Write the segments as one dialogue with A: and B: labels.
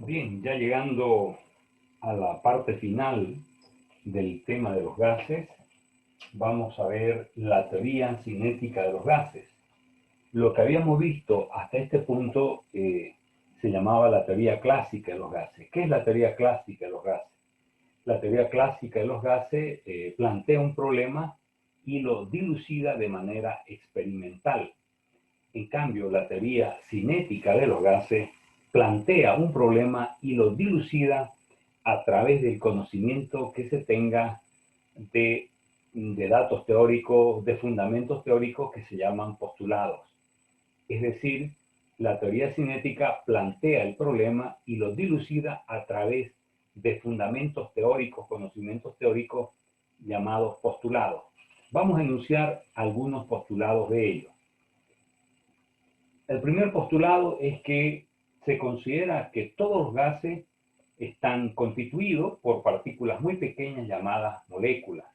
A: Bien, ya llegando a la parte final del tema de los gases, vamos a ver la teoría cinética de los gases. Lo que habíamos visto hasta este punto se llamaba la teoría clásica de los gases. ¿Qué es la teoría clásica de los gases? La teoría clásica de los gases plantea un problema y lo dilucida de manera experimental. En cambio, la teoría cinética de los gases plantea un problema y lo dilucida a través del conocimiento que se tenga de, de datos teóricos, de fundamentos teóricos que se llaman postulados. Es decir, la teoría cinética plantea el problema y lo dilucida a través de fundamentos teóricos, conocimientos teóricos llamados postulados. Vamos a enunciar algunos postulados de ellos. El primer postulado es que se considera que todos los gases están constituidos por partículas muy pequeñas llamadas moléculas,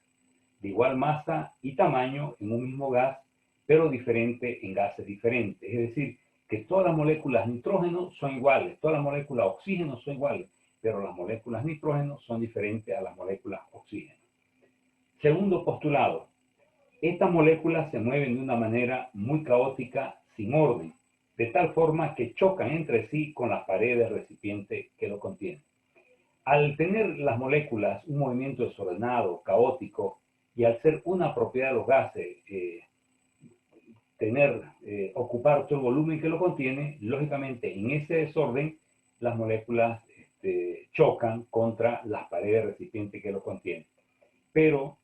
A: de igual masa y tamaño en un mismo gas, pero diferente en gases diferentes. Es decir, que todas las moléculas nitrógeno son iguales, todas las moléculas oxígeno son iguales, pero las moléculas nitrógeno son diferentes a las moléculas oxígeno. Segundo postulado, estas moléculas se mueven de una manera muy caótica, sin orden, de tal forma que chocan entre sí con las paredes del recipiente que lo contiene. Al tener las moléculas un movimiento desordenado, caótico, y al ser una propiedad de los gases, ocupar todo el volumen que lo contiene, lógicamente en ese desorden las moléculas chocan contra las paredes del recipiente que lo contiene. Pero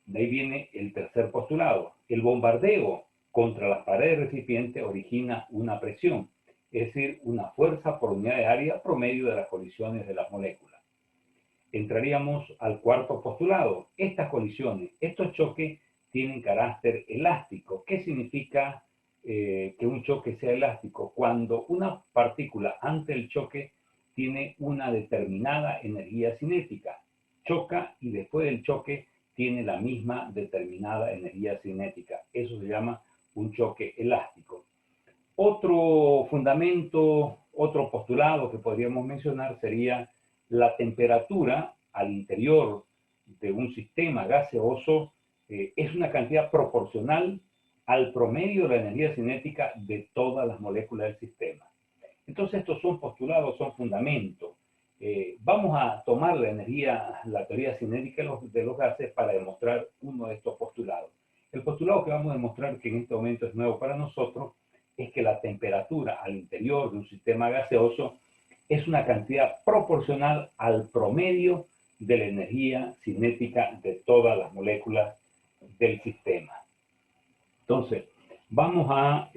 A: de ahí viene el tercer postulado. El bombardeo contra las paredes del recipiente origina una presión, es decir, una fuerza por unidad de área promedio de las colisiones de las moléculas. Entraríamos al cuarto postulado. Estas colisiones, estos choques tienen carácter elástico. ¿Qué significa que un choque sea elástico? Cuando una partícula ante el choque tiene una determinada energía cinética, choca y después del choque tiene la misma determinada energía cinética. Eso se llama un choque elástico. Otro fundamento, otro postulado que podríamos mencionar sería la temperatura al interior de un sistema gaseoso es una cantidad proporcional al promedio de la energía cinética de todas las moléculas del sistema. Entonces estos son postulados, son fundamentos. Vamos a tomar la teoría cinética de los gases para demostrar uno de estos postulados. El postulado que vamos a demostrar, que en este momento es nuevo para nosotros, es que la temperatura al interior de un sistema gaseoso es una cantidad proporcional al promedio de la energía cinética de todas las moléculas del sistema. Entonces, vamos a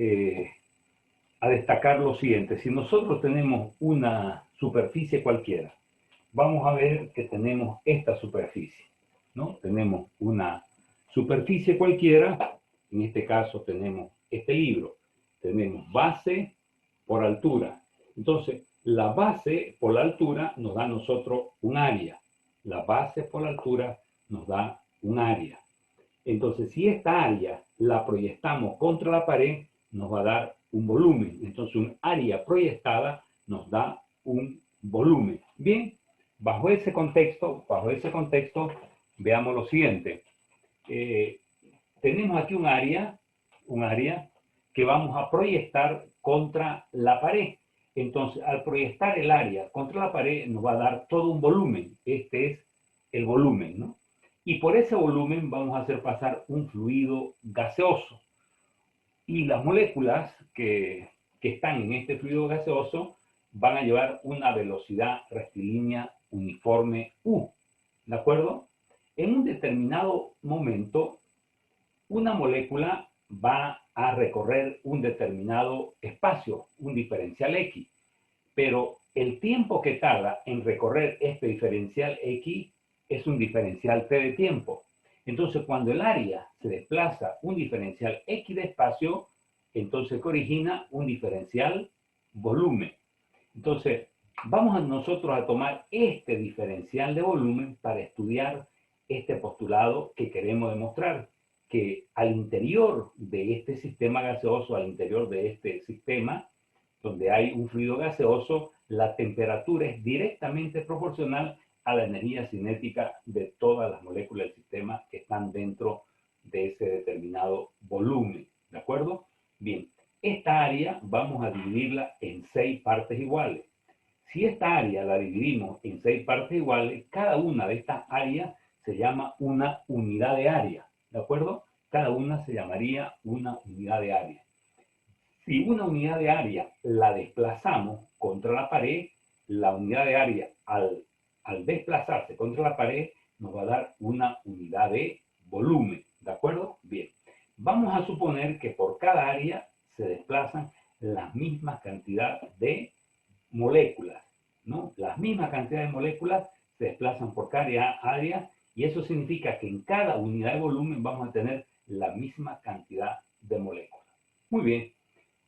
A: destacar lo siguiente. Si nosotros tenemos una superficie cualquiera, vamos a ver que tenemos esta superficie, ¿no? Tenemos una superficie cualquiera, en este caso tenemos este libro, tenemos base por altura. Entonces, la base por la altura nos da a nosotros un área. La base por la altura nos da un área. Entonces, si esta área la proyectamos contra la pared, nos va a dar un volumen. Entonces, un área proyectada nos da un volumen. Bien, bajo ese contexto, veamos lo siguiente. Tenemos aquí un área que vamos a proyectar contra la pared. Entonces, al proyectar el área contra la pared, nos va a dar todo un volumen. Este es el volumen, ¿no? Y por ese volumen vamos a hacer pasar un fluido gaseoso. Y las moléculas que están en este fluido gaseoso van a llevar una velocidad rectilínea uniforme U. ¿De acuerdo? En un determinado momento, una molécula va a recorrer un determinado espacio, un diferencial X. Pero el tiempo que tarda en recorrer este diferencial X es un diferencial T de tiempo. Entonces, cuando el área se desplaza un diferencial X de espacio, entonces que origina un diferencial volumen. Entonces, vamos nosotros a tomar este diferencial de volumen para estudiar este postulado que queremos demostrar, que al interior de este sistema gaseoso, al interior de este sistema, donde hay un fluido gaseoso, la temperatura es directamente proporcional a la energía cinética de todas las moléculas del sistema que están dentro de ese determinado volumen. ¿De acuerdo? Bien, esta área vamos a dividirla en 6 partes iguales. Si esta área la dividimos en 6 partes iguales, cada una de estas áreas se llama una unidad de área. ¿De acuerdo? Cada una se llamaría una unidad de área. Si una unidad de área la desplazamos contra la pared, la unidad de área al desplazarse contra la pared nos va a dar una unidad de volumen. ¿De acuerdo? Bien. Vamos a suponer que por cada área se desplazan la misma cantidad de moléculas, ¿no? Las mismas cantidades de moléculas se desplazan por cada área y eso significa que en cada unidad de volumen vamos a tener la misma cantidad de moléculas. Muy bien.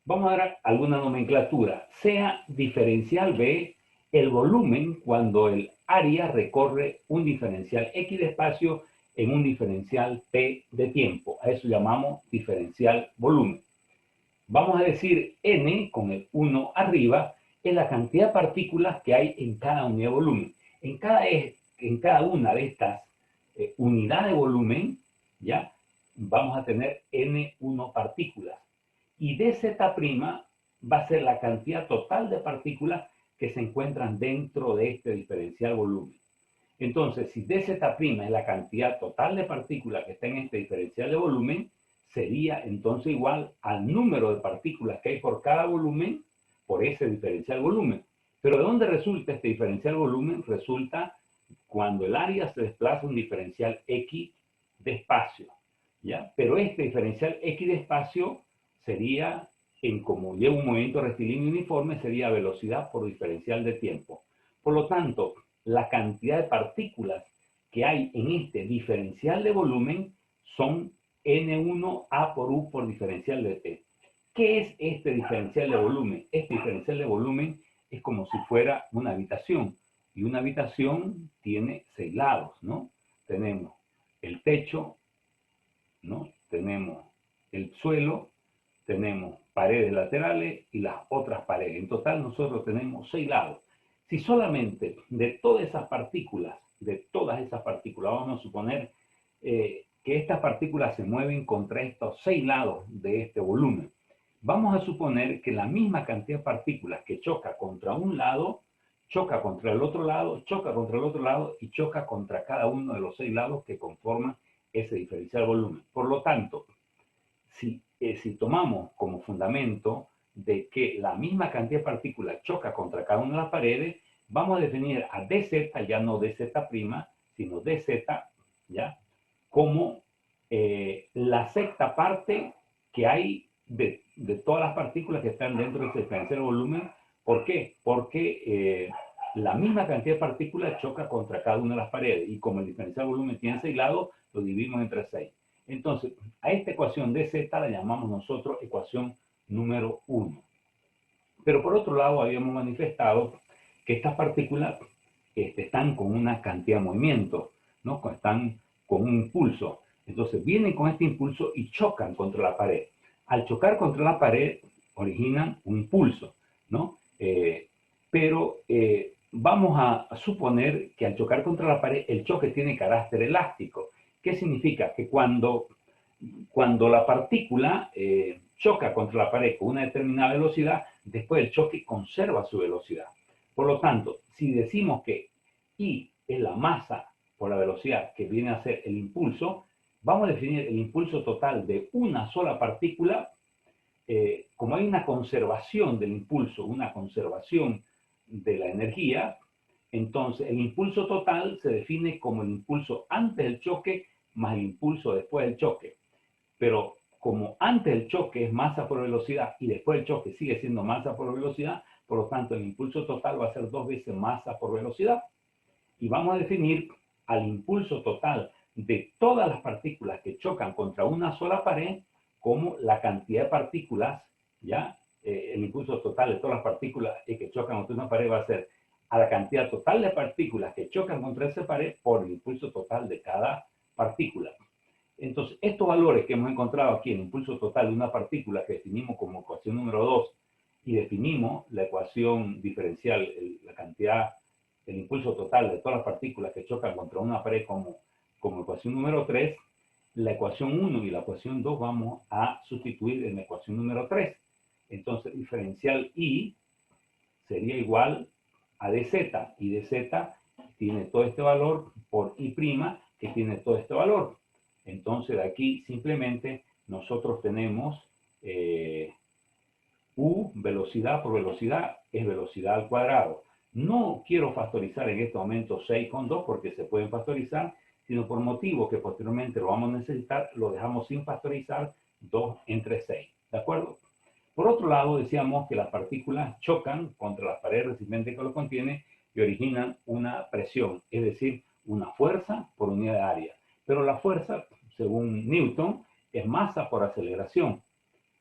A: Vamos a dar alguna nomenclatura. Sea diferencial B el volumen cuando el área recorre un diferencial X de espacio en un diferencial T de tiempo. A eso llamamos diferencial volumen. Vamos a decir N con el 1 arriba es la cantidad de partículas que hay en cada unidad de volumen. En cada una de estas unidades de volumen, ¿ya? Vamos a tener N1 partículas. Y dz' va a ser la cantidad total de partículas que se encuentran dentro de este diferencial volumen. Entonces, si dz' es la cantidad total de partículas que está en este diferencial de volumen, sería entonces igual al número de partículas que hay por cada volumen por ese diferencial volumen. Pero ¿de dónde resulta este diferencial volumen? Resulta cuando el área se desplaza un diferencial X de espacio, ¿ya? Pero este diferencial X de espacio sería, como lleva un movimiento rectilíneo uniforme, sería velocidad por diferencial de tiempo. Por lo tanto, la cantidad de partículas que hay en este diferencial de volumen son N1A por U por diferencial de T. ¿Qué es este diferencial de volumen? Este diferencial de volumen es como si fuera una habitación. Y una habitación tiene 6 lados, ¿no? Tenemos el techo, ¿no? Tenemos el suelo, tenemos paredes laterales y las otras paredes. En total nosotros tenemos 6 lados. Si solamente de todas esas partículas, vamos a suponer que estas partículas se mueven contra estos 6 lados de este volumen. Vamos a suponer que la misma cantidad de partículas que choca contra un lado, choca contra el otro lado, choca contra el otro lado y choca contra cada uno de los 6 lados que conforman ese diferencial volumen. Por lo tanto, si tomamos como fundamento de que la misma cantidad de partículas choca contra cada una de las paredes, vamos a definir a dz, ya no dz', sino dz, ¿ya? Como la sexta parte que hay de todas las partículas que están dentro de ese diferencial de volumen. ¿Por qué? Porque la misma cantidad de partículas choca contra cada una de las paredes y como el diferencial de volumen tiene 6 lados, lo dividimos entre 6. Entonces, a esta ecuación dz la llamamos nosotros ecuación número 1. Pero por otro lado, habíamos manifestado que estas partículas están con una cantidad de movimiento, ¿no? Están con un impulso. Entonces, vienen con este impulso y chocan contra la pared. Al chocar contra la pared, originan un impulso, ¿no? Pero vamos a suponer que al chocar contra la pared, el choque tiene carácter elástico. ¿Qué significa? Que cuando la partícula choca contra la pared con una determinada velocidad, después el choque conserva su velocidad. Por lo tanto, si decimos que I es la masa por la velocidad que viene a ser el impulso, vamos a definir el impulso total de una sola partícula. Como hay una conservación del impulso, una conservación de la energía, entonces el impulso total se define como el impulso antes del choque más el impulso después del choque. Pero como antes del choque es masa por velocidad y después del choque sigue siendo masa por velocidad, por lo tanto el impulso total va a ser 2 veces masa por velocidad. Y vamos a definir al impulso total de todas las partículas que chocan contra una sola pared como la cantidad de partículas, ¿ya? El impulso total de todas las partículas que chocan contra una pared va a ser a la cantidad total de partículas que chocan contra esa pared por el impulso total de cada partícula. Entonces, estos valores que hemos encontrado aquí, el impulso total de una partícula que definimos como ecuación número 2, y definimos la ecuación diferencial, la cantidad, el impulso total de todas las partículas que chocan contra una pared como ecuación número 3, la ecuación 1 y la ecuación 2 vamos a sustituir en la ecuación número 3. Entonces, diferencial I sería igual a dz, y dz tiene todo este valor por I' que tiene todo este valor. Entonces, de aquí simplemente nosotros tenemos U, velocidad por velocidad, es velocidad al cuadrado. No quiero factorizar en este momento 6 con 2 porque se pueden factorizar, sino por motivos que posteriormente lo vamos a necesitar, lo dejamos sin factorizar, 2 entre 6. ¿De acuerdo? Por otro lado, decíamos que las partículas chocan contra las paredes recipientes que lo contiene y originan una presión, es decir, una fuerza por unidad de área. Pero la fuerza, según Newton, es masa por aceleración.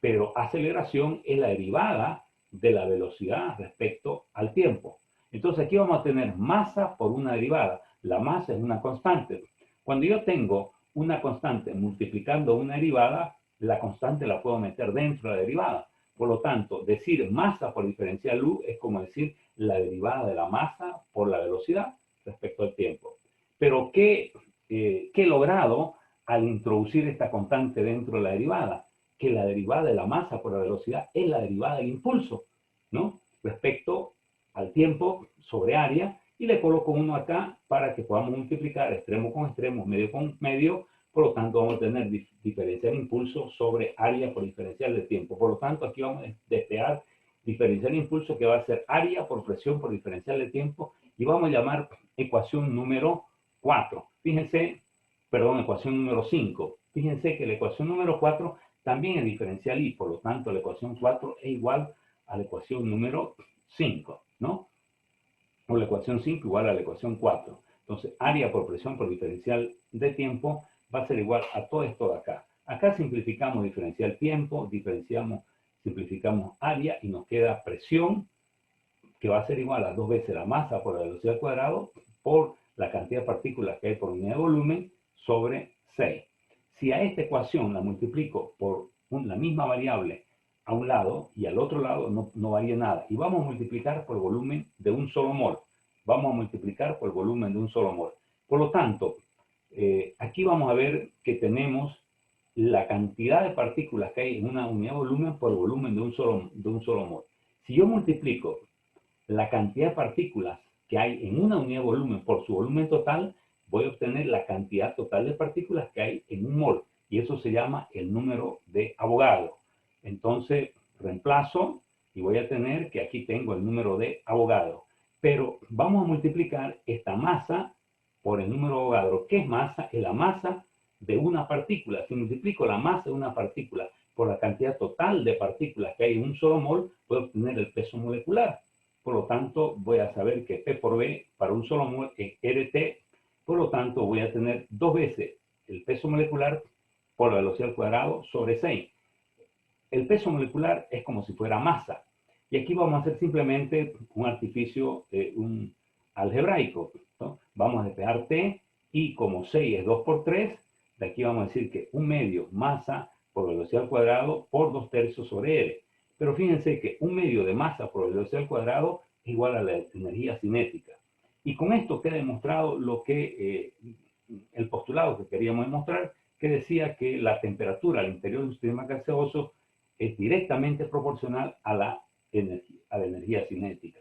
A: Pero aceleración es la derivada de la velocidad respecto al tiempo. Entonces aquí vamos a tener masa por una derivada. La masa es una constante. Cuando yo tengo una constante multiplicando una derivada, la constante la puedo meter dentro de la derivada. Por lo tanto, decir masa por diferencial U es como decir la derivada de la masa por la velocidad respecto al tiempo. Pero ¿qué he logrado al introducir esta constante dentro de la derivada? Que la derivada de la masa por la velocidad es la derivada del impulso, ¿no? Respecto al tiempo sobre área, y le coloco uno acá para que podamos multiplicar extremo con extremo, medio con medio. Por lo tanto, vamos a tener diferencial de impulso sobre área por diferencial de tiempo. Por lo tanto, aquí vamos a despejar diferencial de impulso, que va a ser área por presión por diferencial de tiempo, y vamos a llamar ecuación número 4. Fíjense, perdón, ecuación número 5. Fíjense que la ecuación número 4 también es diferencial y, por lo tanto, la ecuación 4 es igual a la ecuación número 5, ¿no? O la ecuación 5 igual a la ecuación 4. Entonces, área por presión por diferencial de tiempo va a ser igual a todo esto de acá. Acá simplificamos diferencial tiempo, simplificamos área y nos queda presión, que va a ser igual a 2 veces la masa por la velocidad al cuadrado por la cantidad de partículas que hay por unidad de volumen sobre 6. Si a esta ecuación la multiplico por la misma variable a un lado y al otro lado, no varía nada. Y vamos a multiplicar por el volumen de un solo mol. Vamos a multiplicar por el volumen de un solo mol. Por lo tanto, aquí vamos a ver que tenemos la cantidad de partículas que hay en una unidad de volumen por el volumen de un solo mol. Si yo multiplico la cantidad de partículas que hay en una unidad de volumen por su volumen total, voy a obtener la cantidad total de partículas que hay en un mol. Y eso se llama el número de Avogadro. Entonces, reemplazo y voy a tener que aquí tengo el número de Avogadro. Pero vamos a multiplicar esta masa por el número de Avogadro. ¿Qué es masa? Es la masa de una partícula. Si multiplico la masa de una partícula por la cantidad total de partículas que hay en un solo mol, puedo obtener el peso molecular. Por lo tanto, voy a saber que P por B para un solo mol es RT. Por lo tanto, voy a tener 2 veces el peso molecular por la velocidad al cuadrado sobre 6. El peso molecular es como si fuera masa. Y aquí vamos a hacer simplemente un artificio, un algebraico, ¿no? Vamos a despejar T, y como 6 es 2 por 3, de aquí vamos a decir que 1/2 masa por velocidad al cuadrado por 2/3 sobre R. Pero fíjense que 1/2 de masa por velocidad al cuadrado es igual a la energía cinética. Y con esto queda demostrado lo que el postulado que queríamos demostrar, que decía que la temperatura al interior de un sistema gaseoso es directamente proporcional a la energía cinética.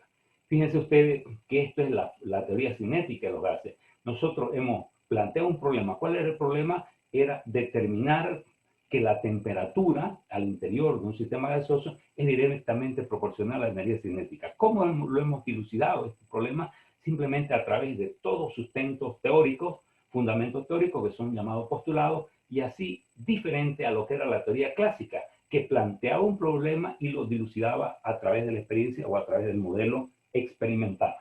A: Fíjense ustedes que esto es la teoría cinética de los gases. Nosotros hemos planteado un problema. ¿Cuál era el problema? Era determinar que la temperatura al interior de un sistema gaseoso es directamente proporcional a la energía cinética. ¿Cómo lo hemos dilucidado este problema? Simplemente a través de todos sustentos teóricos, fundamentos teóricos que son llamados postulados, y así diferente a lo que era la teoría clásica, que planteaba un problema y lo dilucidaba a través de la experiencia o a través del modelo experimental.